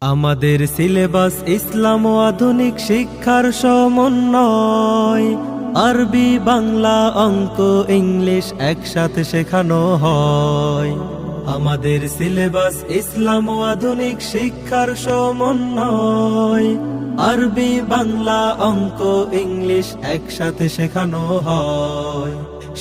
আমাদের সিলেবাস ইসলাম ও আধুনিক শিক্ষার সমন্বয়। আরবি, বাংলা, অঙ্ক, ইংলিশ একসাথে শেখানো হয়। আমাদের সিলেবাস ইসলাম ও আধুনিক শিক্ষার সমন্বয়। আরবি, বাংলা, অঙ্ক, ইংলিশ একসাথে শেখানো হয়।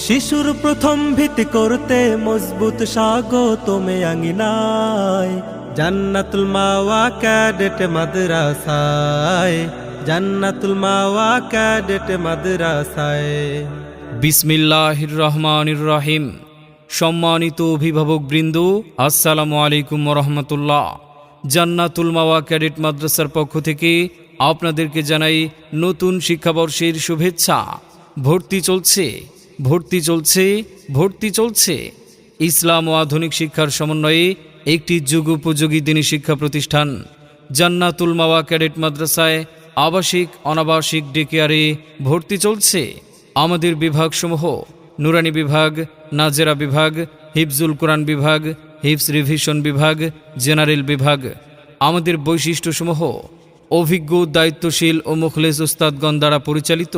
শিশুর প্রথম ভিত্তি করতে মজবুত স্বাগতমে আঙ্গিনায় জান্নাতুল মাওয়া ক্যাডেট মাদ্রাসায়, জান্নাতুল মাওয়া ক্যাডেট মাদ্রাসায়। বিসমিল্লাহির রহমানির রহিম। সম্মানিত অভিভাবক বৃন্দ, আসসালামু আলাইকুম রহমতুল্লাহ। জান্নাতুল মাওয়া ক্যাডেট মাদ্রাসার পক্ষ থেকে আপনাদেরকে জানাই নতুন শিক্ষাবর্ষের শুভেচ্ছা। ভর্তি চলছে, ভর্তি চলছে, ভর্তি চলছে। ইসলাম ও আধুনিক শিক্ষার সমন্বয়ে একটি যুগোপযোগী দিনী শিক্ষা প্রতিষ্ঠান জান্নাতুল মাওয়া ক্যাডেট মাদ্রাসায় আবাসিক অনাবাসিক ডে কেয়ারে ভর্তি চলছে। আমাদের বিভাগসমূহ নুরানি বিভাগ, নাজেরা বিভাগ, হিফজুল কোরআন বিভাগ, হিফজ রিভিশন বিভাগ, জেনারেল বিভাগ। আমাদের বৈশিষ্ট্যসমূহ অভিজ্ঞ, দায়িত্বশীল ও মুখলেস উস্তাদগণ দ্বারা পরিচালিত।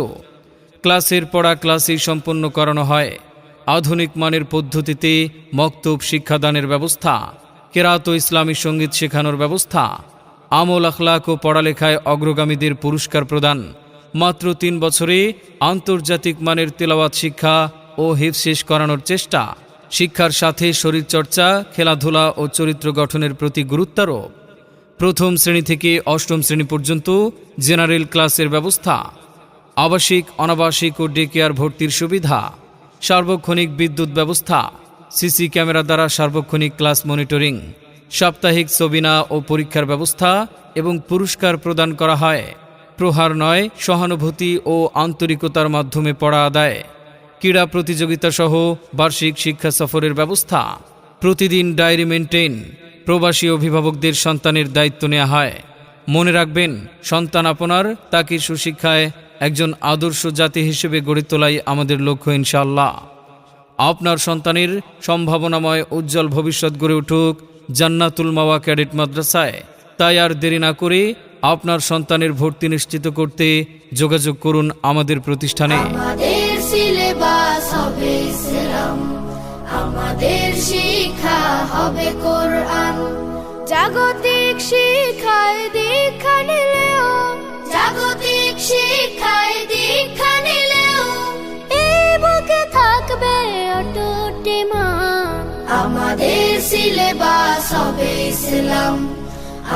ক্লাসের পড়া ক্লাসেই সম্পন্ন করানো হয়। আধুনিক মানের পদ্ধতিতে মক্তব শিক্ষাদানের ব্যবস্থা, কেরাত ও ইসলামী সঙ্গীত শেখানোর ব্যবস্থা, আমল আখলাক ও পড়ালেখায় অগ্রগামীদের পুরস্কার প্রদান। মাত্র 3 বছরে আন্তর্জাতিক মানের তেলাওয়াত শিক্ষা ও হিফজ শেষ করানোর চেষ্টা। শিক্ষার সাথে শরীরচর্চা, খেলাধুলা ও চরিত্র গঠনের প্রতি গুরুত্বারোপ। প্রথম শ্রেণী থেকে 8ম শ্রেণী পর্যন্ত জেনারেল ক্লাসের ব্যবস্থা। আবাসিক, অনাবাসিক ও ডে কেয়ার ভর্তির সুবিধা। সার্বক্ষণিক বিদ্যুৎ ব্যবস্থা, সিসি ক্যামেরা দ্বারা সার্বক্ষণিক ক্লাস মনিটরিং। সাপ্তাহিক সবিনা ও পরীক্ষার ব্যবস্থা এবং পুরস্কার প্রদান করা হয়। প্রহার নয়, সহানুভূতি ও আন্তরিকতার মাধ্যমে পড়া আদায়। ক্রীড়া প্রতিযোগিতা সহ বার্ষিক শিক্ষা সফরের ব্যবস্থা। প্রতিদিন ডায়েরি মেনটেন। প্রবাসী অভিভাবকদের সন্তানের দায়িত্ব নেওয়া হয়। মনে রাখবেন, সন্তান আপনার, তাকে সুশিক্ষায় একজন আদর্শ জাতি হিসেবে গড়ে তোলাই আমাদের লক্ষ্য ইনশাআল্লাহ। আপনার সন্তানের সম্ভাবনাময় উজ্জ্বল ভবিষ্যৎ গড়ে উঠুক জান্নাতুল মাওয়া ক্যাডেট মাদ্রাসায়। তাই আর দেরি না করে আপনার সন্তানের ভর্তি নিশ্চিত করতে যোগাযোগ করুন আমাদের প্রতিষ্ঠানে। আমাদের সিলেবাস হবে ইসলাম, আমাদের শিক্ষা হবে কোরআন। জাগতিক শিক্ষায় দীক্ষা নিলেও, জাগতিক শিক্ষায় দীক্ষা নিলেও এই বুকে থাকবে অটুট ঈমান। আমাদের সিলেবাস হবে ইসলাম,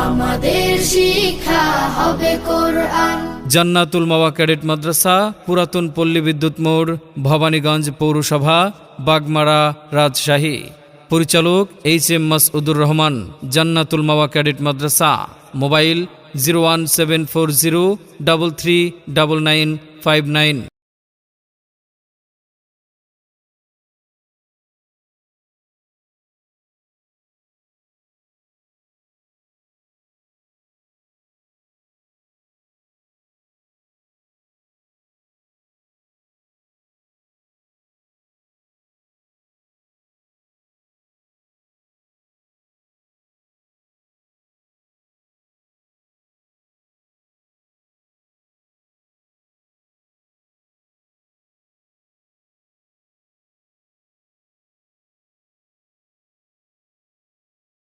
আমাদের শিক্ষা হবে কোরআন। জান্নাতুল মাওয়া ক্যাডেট মাদ্রাসা, পুরাতন পল্লী বিদ্যুৎ মোড়, ভবানীগঞ্জ পৌরসভা, বাগমারা, রাজশাহী। পরিচালক HM মাসউদুর রহমান, জান্নাতুল মাওয়া ক্যাডেট মাদ্রাসা। মোবাইল 01740339959।